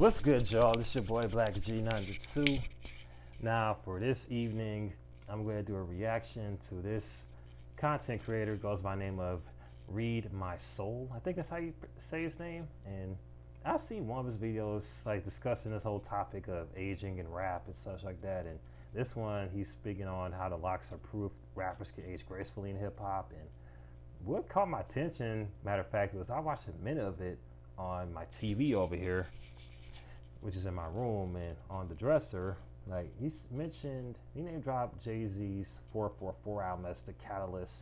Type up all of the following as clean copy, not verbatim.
What's good, y'all? This your boy Blak G 92. Now, for this evening, I'm going to do a reaction to this content creator. Goes by the name of ReedMySole. I think that's how you say his name. And I've seen one of his videos like discussing this whole topic of aging and rap and such like that. And this one, he's speaking on how the locks are proof rappers can age gracefully in hip hop. And what caught my attention, matter of fact, was I watched a minute of it on my TV over here, which is in my room, and on the dresser, like he name dropped Jay-Z's 444 album as the catalyst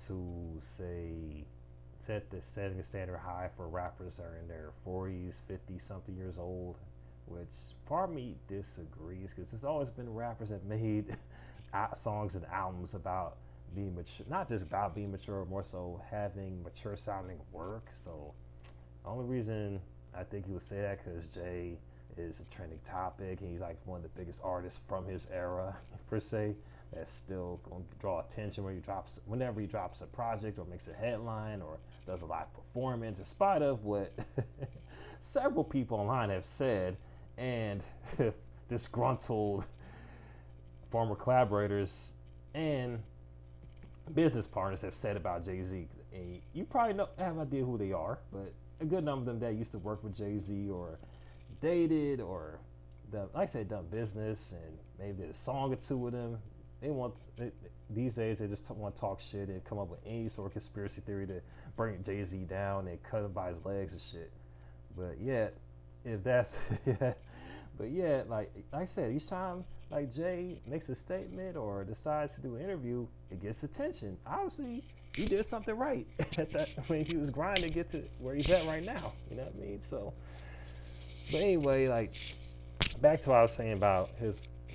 to set the setting a standard high for rappers that are in their 40s, 50 something years old, which part of me disagrees because there's always been rappers that made songs and albums about being mature, not just about being mature, more so having mature sounding work. So the only reason I think he would say that because Jay is a trending topic and he's like one of the biggest artists from his era per se that's still going to draw attention whenever he drops a project or makes a headline or does a live performance, in spite of what several people online have said and disgruntled former collaborators and business partners have said about Jay-Z. And you probably have an idea who they are, but a good number of them that used to work with Jay-Z or dated or done business and maybe did a song or two with him. These days they just want to talk shit and come up with any sort of conspiracy theory to bring Jay-Z down and cut him by his legs and shit. But yet, if that's but yeah, like I said, each time like Jay makes a statement or decides to do an interview, it gets attention. Obviously, he did something right at that when he was grinding to get to where he's at right now. You know what I mean? So, but anyway, like back to what I was saying about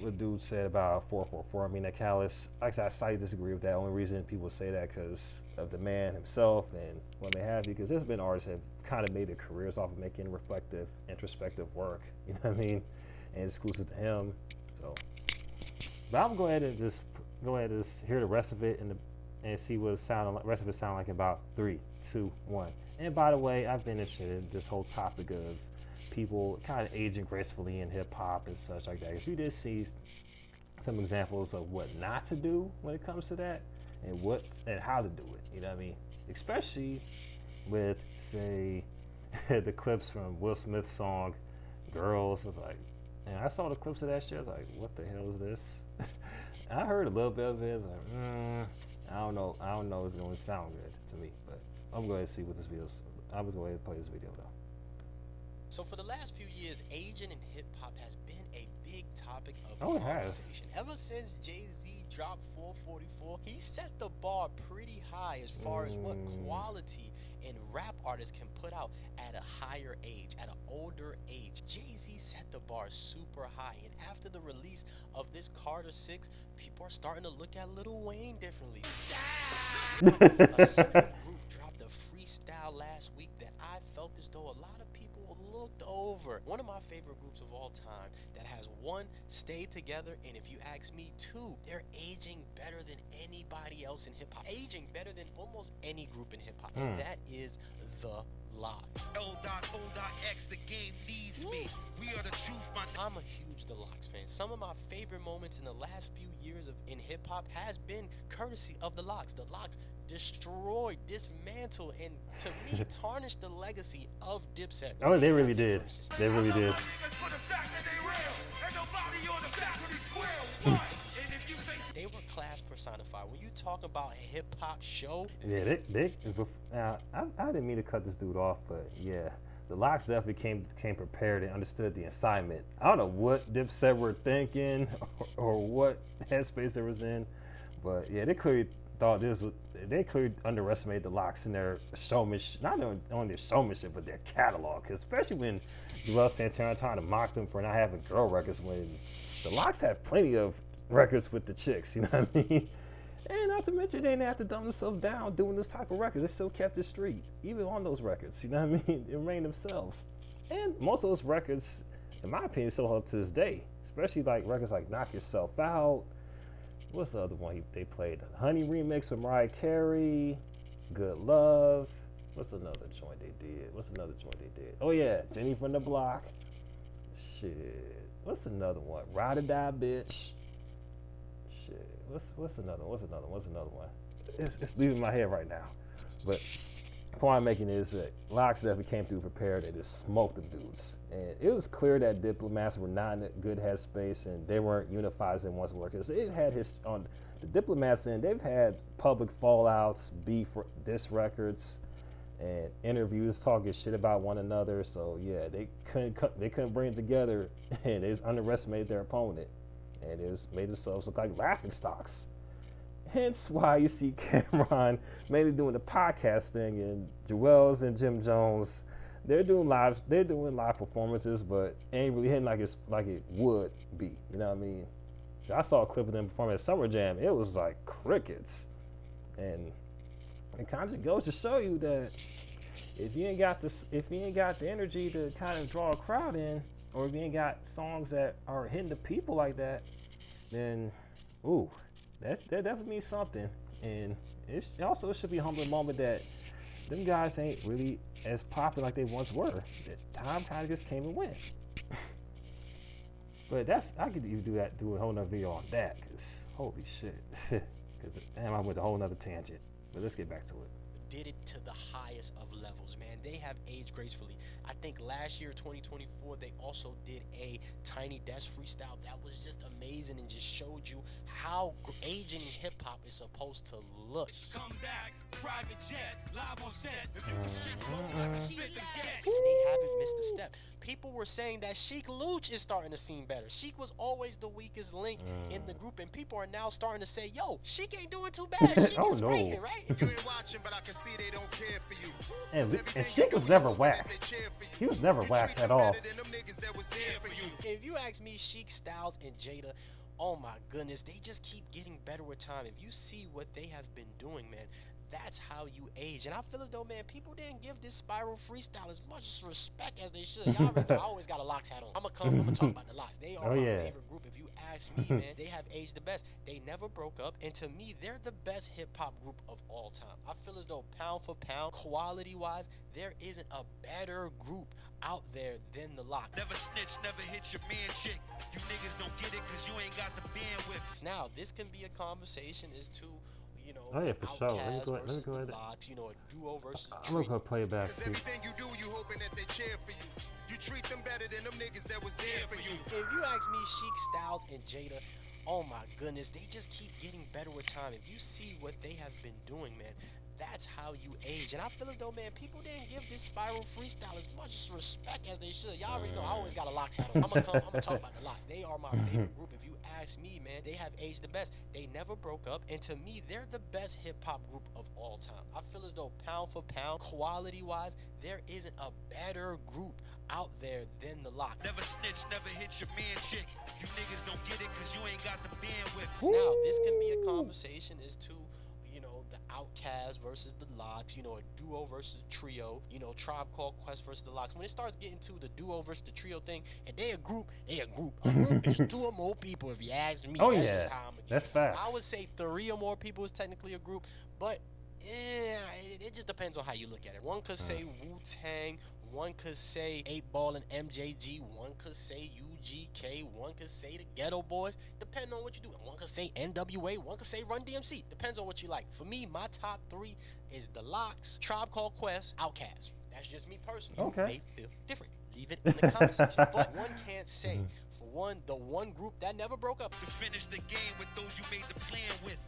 what dude said about 444. I mean, that callous. Like I said, I slightly disagree with that. Only reason people say that because of the man himself and what may have you. Because there's been artists that have kind of made their careers off of making reflective, introspective work. You know what I mean? And exclusive to him. So, but I'm going to just hear the rest of it and see what the rest of it sound like in about 3, 2, 1. And by the way, I've been interested in this whole topic of people kind of aging gracefully in hip hop and such like that. Because we did see some examples of what not to do when it comes to that, and how to do it. You know what I mean? Especially with say the clips from Will Smith's song "Girls." I was like, and I saw the clips of that shit. I was like, what the hell is this? I heard a little bit of it. I was like, I don't know if it's going to sound good to me, but I'm going to see what this video's. I was going to play this video though. So for the last few years, aging in hip-hop has been a big topic of conversation. Ever since Jay-Z dropped 444, he set the bar pretty high as far as what quality and rap artists can put out at a higher age, at an older age. Jay-Z set the bar super high, and after the release of this Carter 6, people are starting to look at Lil Wayne differently. A certain group dropped a freestyle last week that I felt as though a lot of people looked over. One of my favorite groups of all time that has, one, stayed together, and if you ask me, two, they're aging better than anybody else in hip-hop, aging better than almost any group in hip-hop, and that is the Lox. L.O.X, the game needs me. We are the truth, man. I'm a huge The Lox fan. Some of my favorite moments in the last few years in hip-hop has been courtesy of The Lox. The Lox destroyed, dismantled, and to me tarnished the legacy of Dipset. Oh, they really did. They really did. They were class personified. When you talk about a hip-hop show, yeah, I didn't mean to cut this dude off, but yeah, the Lox definitely came prepared and understood the assignment. I don't know what Dipset were thinking or what headspace they was in, but yeah, they clearly underestimated the Lox in their showmanship, not only their showmanship, but their catalog. Especially when Joel Santana trying to mock them for not having girl records when the Lox had plenty of records with the chicks, you know what I mean? And not to mention they didn't have to dumb themselves down doing this type of records. They still kept it street, even on those records, you know what I mean? They remained themselves. And most of those records, in my opinion, still hold up to this day. Especially like records like Knock Yourself Out. What's the other one they played? Honey remix with Mariah Carey, Good Love. What's another joint they did? Oh yeah, Jenny from the Block. Shit. What's another one? Ride or Die Bitch. Shit. What's another one? What's another one? It's leaving my head right now. But the point I'm making is that Lox definitely came through prepared and just smoked them dudes. And it was clear that Diplomats were not in a good headspace and they weren't unified as they once were. Because it had on the Diplomats end, they've had public fallouts, beef, diss records, and interviews talking shit about one another. So yeah, they couldn't bring it together, and they just underestimated their opponent, and it just made themselves look like laughing stocks. Hence why you see Cameron mainly doing the podcast thing, and Joel's and Jim Jones, they're doing live performances, but ain't really hitting like it would be. You know what I mean? I saw a clip of them performing at Summer Jam. It was like crickets, and it kind of just goes to show you that if you ain't got the energy to kind of draw a crowd in, or if you ain't got songs that are hitting the people like that, then that definitely means something. And it also should be a humbling moment that them guys ain't really as popular like they once were. That time kind of just came and went. But I could even do a whole nother video on that, cause holy shit, cause damn, I went a whole nother tangent. But let's get back to it. Did it to the highest of levels, man. They have aged gracefully. I think last year, 2024, they also did a Tiny Desk freestyle that was just amazing and just showed you how aging in hip hop is supposed to look. Come back, private jet, live on set. If you can shit roll, I can spit the gas. And they haven't missed a step. People were saying that Sheik Luch is starting to seem better. Sheik was always the weakest link in the group, and people are now starting to say, yo, Sheik ain't doing too bad. Sheik is breaking, right? You ain't watching, but I can see they don't care for you. And Sheik was never whack. He was never whack at all. If you ask me, Sheik, Styles, and Jada, oh my goodness, they just keep getting better with time. If you see what they have been doing, man, that's how you age. And I feel as though, man, people didn't give this Spiral freestyle as much respect as they should. Y'all already know, I always got a Lox hat on. I'm gonna talk about the Lox. They are my favorite group. If you ask me, man, they have aged the best. They never broke up, and to me, they're the best hip-hop group of all time. I feel as though pound for pound, quality-wise, there isn't a better group out there than the Lox. Never snitch, never hit your man chick. You niggas don't get it because you ain't got the bandwidth. Now, this can be a conversation as to, you know, oh yeah, for sure. Let me go ahead. Lox, you know, a duo versus a I'm gonna play it back. Cause everything you do, you hoping that they cheer for you. You treat them better than them niggas that was there for you. If you ask me, Sheik, Styles, and Jada, oh my goodness, they just keep getting better with time. If you see what they have been doing, man, that's how you age. And I feel as though, man, people didn't give this Spiral freestyle as much respect as they should. Y'all already know I always got a Lox hat on. I'm gonna talk about the Lox. They are my favorite group. If you ask me, man, they have aged the best. They never broke up, and to me, they're the best hip-hop group of all time. I feel as though pound for pound, quality-wise, there isn't a better group out there than the Lox. Never snitch, never hit your man chick. You niggas don't get it because you ain't got the bandwidth. Now, this can be a conversation as to, you know, the Outkast versus the Lox, you know, a duo versus a trio, you know, Tribe Called Quest versus the Lox. When it starts getting to the duo versus the trio thing, and they a group. A group is two or more people, if you ask me. Oh, that's yeah. just how I'm That's fact. I would say 3 or more people is technically a group, but it just depends on how you look at it. One could say Wu-Tang, one could say 8 Ball and MJG, one could say UGK, one could say the Ghetto Boys, depending on what you do. One could say NWA, one could say Run DMC, depends on what you like. For me, my top 3 is the Lox, Tribe Called Quest, Outkast. That's just me personally. Okay. You may feel different. Leave it in the comment section. But one can't say, for one, the one group that never broke up. To finish the game with those you made the plan with.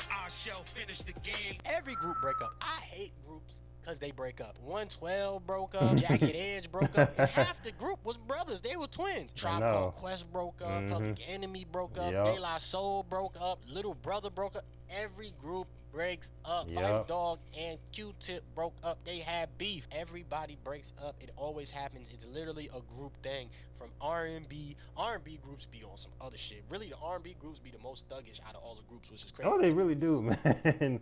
I shall finish the game. Every group break up. I hate groups because they break up. 112 broke up, Jagged Edge broke up, and half the group was brothers. They were twins. Tribe Called Quest broke up, Public Enemy broke up, De La Soul broke up, Little Brother broke up. Every group breaks up. Five Dog and Q-Tip broke up. They had beef. Everybody breaks up. It always happens. It's literally a group thing. From R&B groups be on some other shit. Really, the R&B groups be the most thuggish out of all the groups, which is crazy. Oh, they really do, man.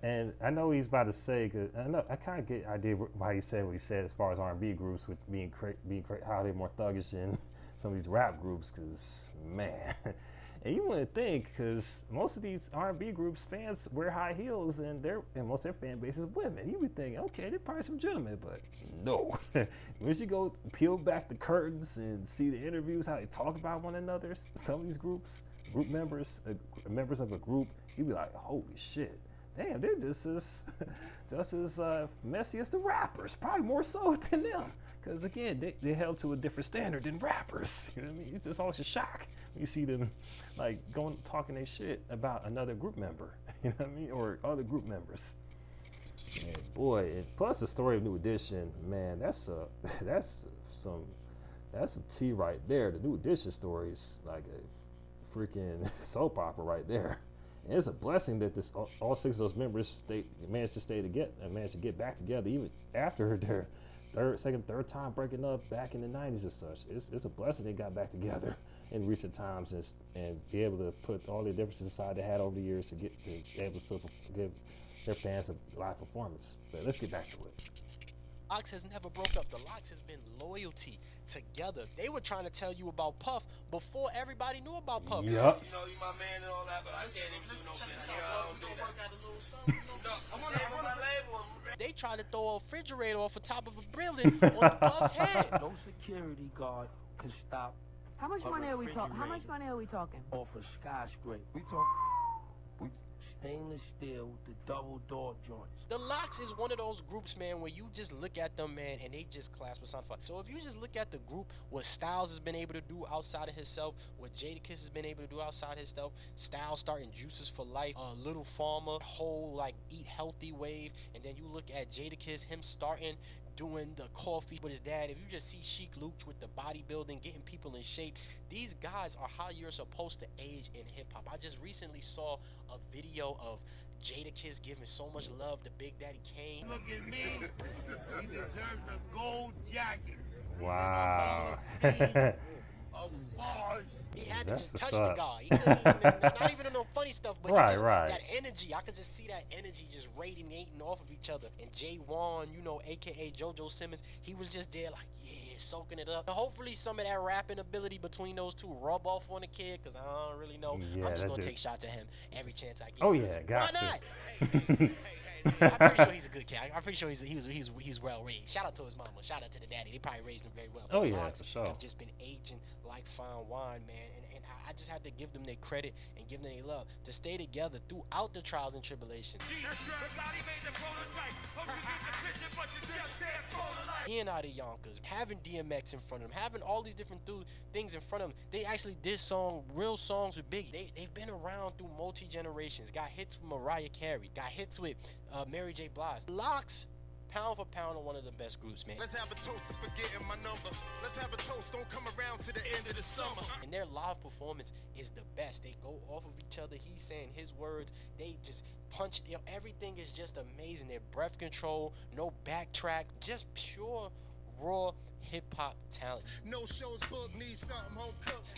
And I know he's about to say, cause I kind of get an idea why he said what he said as far as R&B groups with being how they're more thuggish than some of these rap groups. Cause man, And you wouldn't think, because most of these R&B groups fans wear high heels, and most of their fan base is women. You would think, okay, they're probably some gentlemen, but no. Once you go peel back the curtains and see the interviews, how they talk about one another, some of these group members, members of a group, you'd be like, holy shit, damn, they're just as messy as the rappers, probably more so than them. Because again, they held to a different standard than rappers. You know what I mean? It's just always a shock when you see them like going talking their shit about another group member. You know what I mean? Or other group members. And boy, and plus the story of New Edition, man, that's some tea right there. The New Edition story is like a freaking soap opera right there. And it's a blessing that all 6 of those members managed to get back together even after their third time breaking up back in the 90s and such. It's a blessing they got back together in recent times and be able to put all the differences aside they had over the years to be able to still give their fans a live performance. But let's get back to it. Lox has never broke up. The Lox has been loyalty together. They were trying to tell you about Puff before everybody knew about Puff. Yup. You know, you my man and all that, but I can't even do no business. I don't do that. They tried to throw a refrigerator off the top of a building on Puff's head. No security guard can stop. How much money are we talking? How much money are we talking? Off a skyscraper. We talk stainless steel with the double door joints. The Lox is one of those groups, man, where you just look at them, man, and they just class personified. So if you just look at the group, what Styles has been able to do outside of himself, what Jadakiss has been able to do outside himself, Styles starting Juices for Life, Little Farmer, whole like eat healthy wave, and then you look at Jadakiss, him starting doing the coffee with his dad. If you just see Sheik Luch with the bodybuilding, getting people in shape, these guys are how you're supposed to age in hip-hop. I just recently saw a video of Jadakiss giving so much love to Big Daddy Kane. Look at me. He deserves a gold jacket. Wow. Of bars. He had That's to just touch what's the up. guy. He couldn't even, not even no funny stuff, but Right, he just, right. that energy. I could just see that energy just radiating off of each other. And Jay Wan, you know, aka JoJo Simmons, he was just there like, yeah, soaking it up. Hopefully some of that rapping ability between those two rub off on the kid, because I don't really know. Yeah, I'm just going that's to it. take shots at him every chance I get. Oh yeah, got Why to. not? I'm pretty sure he's a good kid. I'm pretty sure he's well raised. Shout out to his mama. Shout out to the daddy. They probably raised him very well. Oh, But yeah, Lox for sure. have just been aging like fine wine, man. And I just have to give them their credit and give them their love to stay together throughout the trials and tribulations. Being out of Yonkers, having DMX in front of them, having all these different things in front of them. They actually did real songs with Biggie. They've been around through multi-generations. Got hits with Mariah Carey. Got hits with Mary J. Blige. Lox, pound for pound, are one of the best groups, man. Let's have a toast to forgetting my number. Let's have a toast, don't come around to the end of the summer. And their live performance is the best. They go off of each other. He's saying his words. They just punch. You know, everything is just amazing. Their breath control, no backtrack, just pure, raw hip-hop talent. No shows booked, need something home cooked.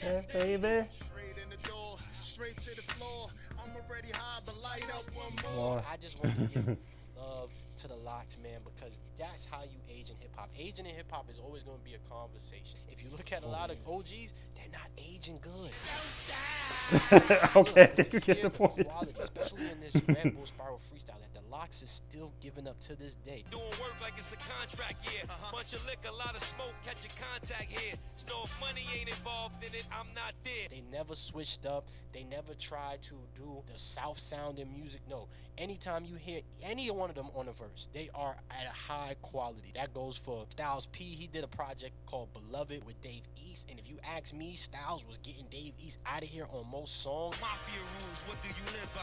Yeah, baby. Straight in the door, straight to the floor. I'm already high, but light up one more. I just want to give love to the Lox, man, because that's how you age in hip-hop. Aging in hip-hop is always going to be a conversation. If you look at a lot of OGs, they're not aging good. Okay, But to you get hear the point. quality, especially in this Red Bull Spiral freestyle, that the Lox is still giving up to this day. Doing work like it's a contract, yeah. Bunch of liquor, a lot of smoke, catching contact here. So if money ain't involved in it, I'm not there. They never switched up. They never tried to do the South sounding music. No. Anytime you hear any one of them on a verse, they are at a high quality. That goes for Styles P. He did a project called Beloved with Dave East. And if you ask me, Styles was getting Dave East out of here on most songs. Mafia rules, what do you live by?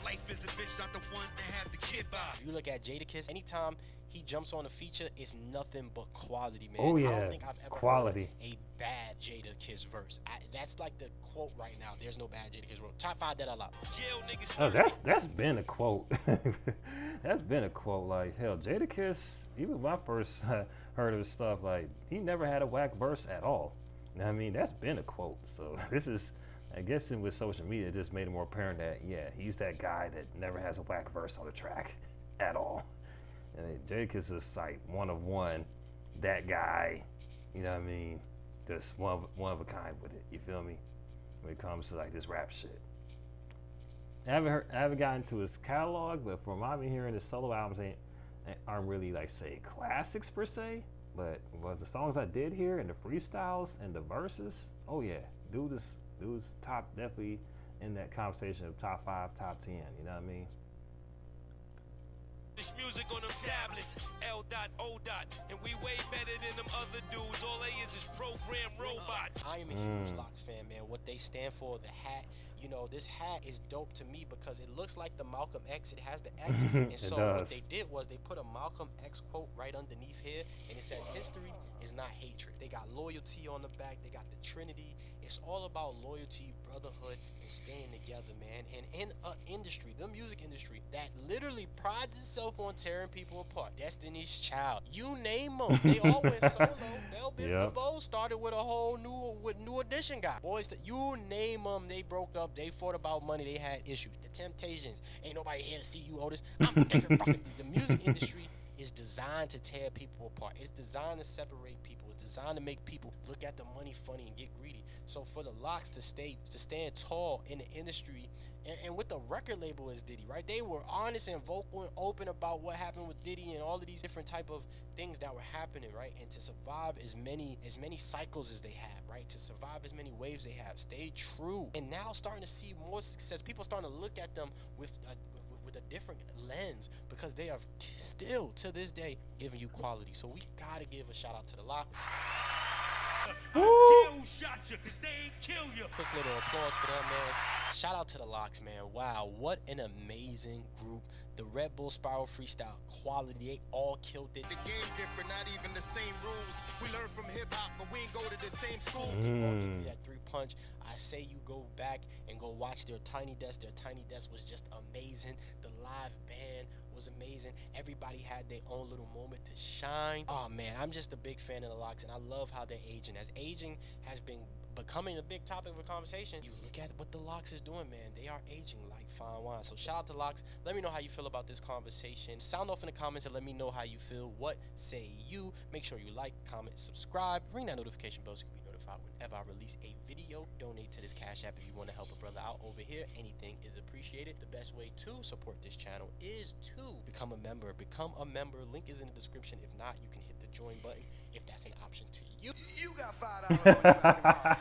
Life is a bitch, not the one that have the kid by. If you look at Jadakiss, anytime he jumps on a feature, it's nothing but quality, man. Oh, I yeah. don't think I've ever Quality. heard a bad Jadakiss verse. That's like the quote right now. There's no bad Jadakiss verse. Top 5 that I love. Jail niggas Oh, thirsty. that's been a quote. That's been a quote. Like hell, Jadakiss. Even when I first heard of his stuff, like he never had a whack verse at all. I mean, that's been a quote. So this is, I guess, with social media, it just made it more apparent that yeah, he's that guy that never has a whack verse on the track at all. And Jadakiss is like one of one, that guy. You know what I mean? Just one of a kind with it. You feel me? when it comes to like this rap shit. I haven't gotten into his catalog, but from what I'm hearing, his solo albums aren't really like say classics per se. But the songs I did hear and the freestyles and the verses, oh yeah, dude's top, definitely in that conversation of top 5, top 10. You know what I mean? This music on them tablets, L.O. and we way better than them other dudes. All they is program robots. I am a huge Lox fan, man. What they stand for, the hat. You know, this hat is dope to me because it looks like the Malcolm X. It has the X. And so what they did was they put a Malcolm X quote right underneath here, and it says, history is not hatred. They got loyalty on the back. They got the Trinity. It's all about loyalty, brotherhood, and staying together, man. And in an industry, the music industry, that literally prides itself on tearing people apart. Destiny's Child, you name them, they all went solo. Bell Biv DeVoe started with a whole new edition guy. Boys, you name them, they broke up. They fought about money. They had issues. The Temptations, ain't nobody here to see you, Otis. I'm David Prophet. The music industry is designed to tear people apart. It's designed to separate people. It's designed to make people look at the money funny and get greedy. So for the Lox to stand tall in the industry, and with the record label as Diddy, right? They were honest and vocal and open about what happened with Diddy and all of these different type of things that were happening, right? And to survive as many cycles as they have, right? To survive as many waves they have, stay true. And now starting to see more success. People starting to look at them with a different lens because they are still to this day giving you quality. So we gotta give a shout out to the Lox. Shot you 'cause they ain't kill you. Quick little applause for them, man. Shout out to the Lox, man. Wow, what an amazing group. The Red Bull Spiral freestyle quality, they all killed it. The game different, not even the same rules. We learn from hip hop, but we ain't go to the same school. They all give you that 3-punch. I say you go back and go watch their Tiny Desk. Their Tiny Desk was just amazing. The live band was amazing. Everybody had their own little moment to shine. Oh man, I'm just a big fan of the Lox, and I love how they're aging. As aging has been becoming a big topic of conversation, you look at what the Lox is doing, man. They are aging like fine wine. So shout out to Lox. Let me know how you feel about this conversation. Sound off in the comments and let me know how you feel. What say you? Make sure you like, comment, subscribe, ring that notification bell so you can be notified whenever I release a video. Donate to this Cash App if you want to help a brother out over here. Anything is appreciated. The best way to support this channel is to become a member. Become a member. Link is in the description. If not, you can hit the join button if that's an option to you. You got $5 on your back.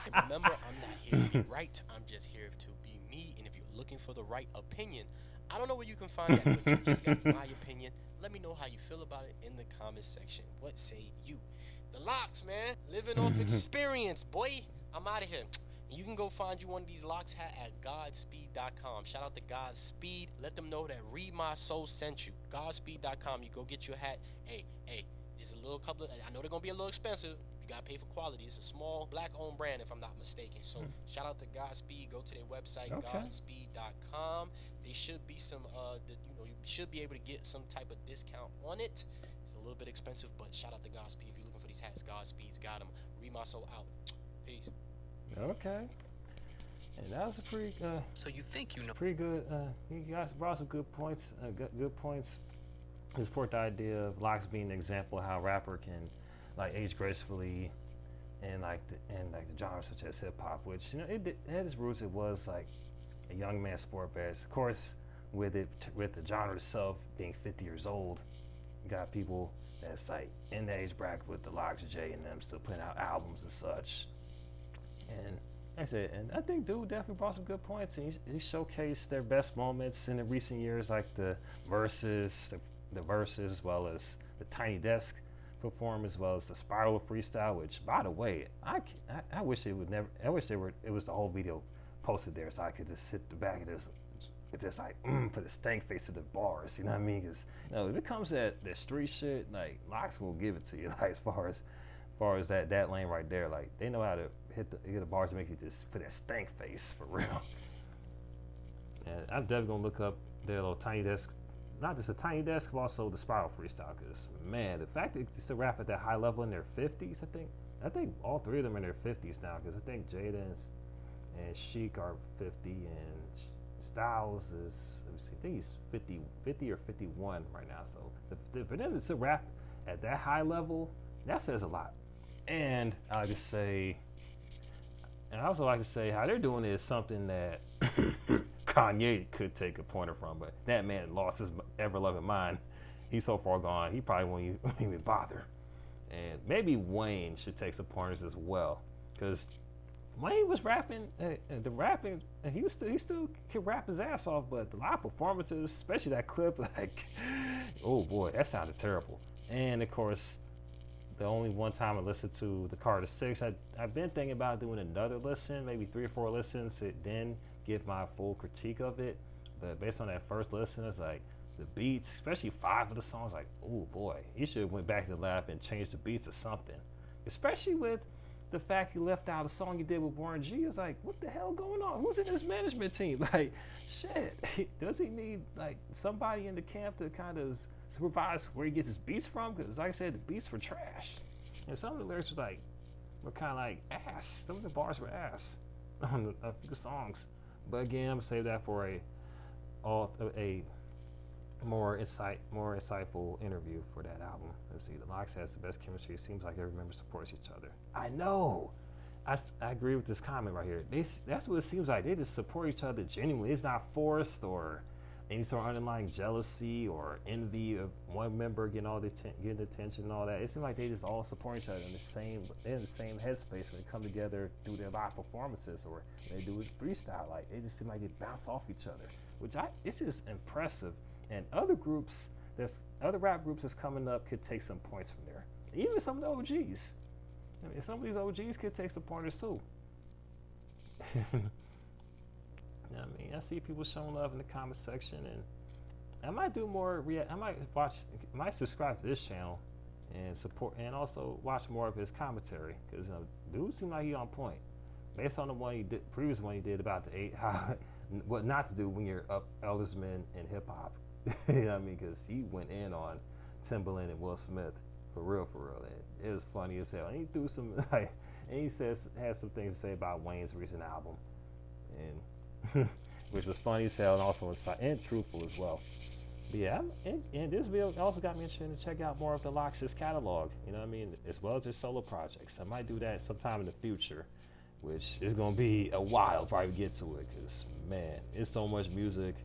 And remember, I'm not here to be right. I'm just here to be me. And if you're looking for the right opinion, I don't know where you can find that, but you just got my opinion. Let me know how you feel about it in the comments section. What say you? The Lox, man. Living off experience, boy. I'm out of here. And you can go find you one of these Lox hat at godspeed.com. Shout out to Godspeed. Let them know that ReedMySole sent you. Godspeed.com. You go get your hat. Hey, it's a little couple of, I know they're going to be a little expensive. You got to pay for quality. It's a small black-owned brand, if I'm not mistaken. So shout out to Godspeed. Go to their website, godspeed.com. There should be some, you should be able to get some type of discount on it. It's a little bit expensive, but shout out to Godspeed. If you're looking for these hats, Godspeed's got them. ReedMySole out. Peace. Okay. And that was a pretty So you think you know? pretty good. You guys brought some good points. Good points. To support the idea of Lox being an example of how a rapper can like age gracefully, and like the genres such as hip hop, which it had its roots. It was like a young man's sport, but of course with the genre itself being 50 years old, you got people that's like in the age bracket with the Blak G and them still putting out albums and such. And like I said, and I think dude definitely brought some good points. And he showcased their best moments in the recent years, like the verses, as well as the Tiny Desk perform, as well as the Spiral freestyle. Which, by the way, I wish it would never. I wish it was the whole video posted there, so I could just sit the back of this. Just like put a stank face to the bars, you know what I mean? Because if it comes to that street shit, like Lox will give it to you. Like as far as that lane right there, like they know how to hit the bars to make you just put that stank face for real. And I'm definitely gonna look up their little Tiny Desk, not just a Tiny Desk, but also the Spiral freestyle. Because man, the fact that they still rap at that high level in their 50s, I think all three of them are in their 50s now. Because I think Jada and Sheik are 50 and Styles is, let me see, I think he's 50 or 51 right now. So for them to rap at that high level, that says a lot. And I just say, And I also like to say how they're doing it is something that Kanye could take a pointer from, but that man lost his ever-loving mind. He's so far gone, he probably won't even bother. And maybe Wayne should take some pointers as well, because Wayne was rapping, and he still could rap his ass off, but the live performances, especially that clip, like, oh boy, that sounded terrible. And of course, the only one time I listened to the Carter 6, I've been thinking about doing another listen, maybe 3 or 4 listens, to then give my full critique of it. But based on that first listen, it's like, the beats, especially 5 of the songs, like, oh boy, he should have went back to the lab and changed the beats or something. Especially with the fact he left out a song he did with Warren G. It's like, what the hell going on? Who's in his management team? Like, shit, does he need like somebody in the camp to kind of supervise where he gets his beats from? Because like I said, the beats were trash, and some of the lyrics were kind of like ass. Some of the bars were ass on a few songs. But again, I'm gonna save that for a more insightful interview for that album. Let's see, the Lox has the best chemistry. It seems like every member supports each other. I know. I agree with this comment right here. That's what it seems like. They just support each other genuinely. It's not forced or any sort of underlying jealousy or envy of one member getting getting attention and all that. It seems like they just all support each other in the same headspace when they come together through their live performances or they do it freestyle. Like, they just seem like they bounce off each other, which it's just impressive. And other rap groups that's coming up could take some points from there. Even some of the OGs. I mean, some of these OGs could take some pointers too. I mean, I see people showing love in the comment section, and I might do more. I might subscribe to this channel and support, and also watch more of his commentary, because dude seemed like he on point. Based on the previous one he did about what not to do when you're up eldest men in hip hop. You know what I mean? Because he went in on Timbaland and Will Smith for real. And it was funny as hell. And he threw some and he had some things to say about Wayne's recent album, and which was funny as hell and also and truthful as well. But yeah, and this video also got me interested to check out more of the Lox's catalog. You know what I mean? As well as his solo projects. I might do that sometime in the future, which is gonna be a while before I get to it. Cause man, it's so much music.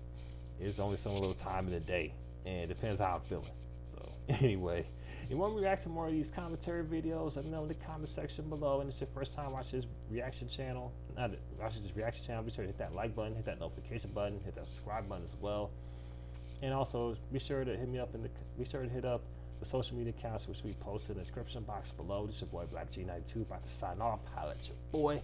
It's only so little time in the day, and it depends how I'm feeling. So anyway, if you want me to react to more of these commentary videos, let me know in the comment section below. And it's your first time watching this reaction channel, be sure to hit that like button, hit that notification button, hit that subscribe button as well. And also be sure to hit up the social media accounts which we posted in the description box below. This is your boy Blak G92 about to sign off. Holla at your boy.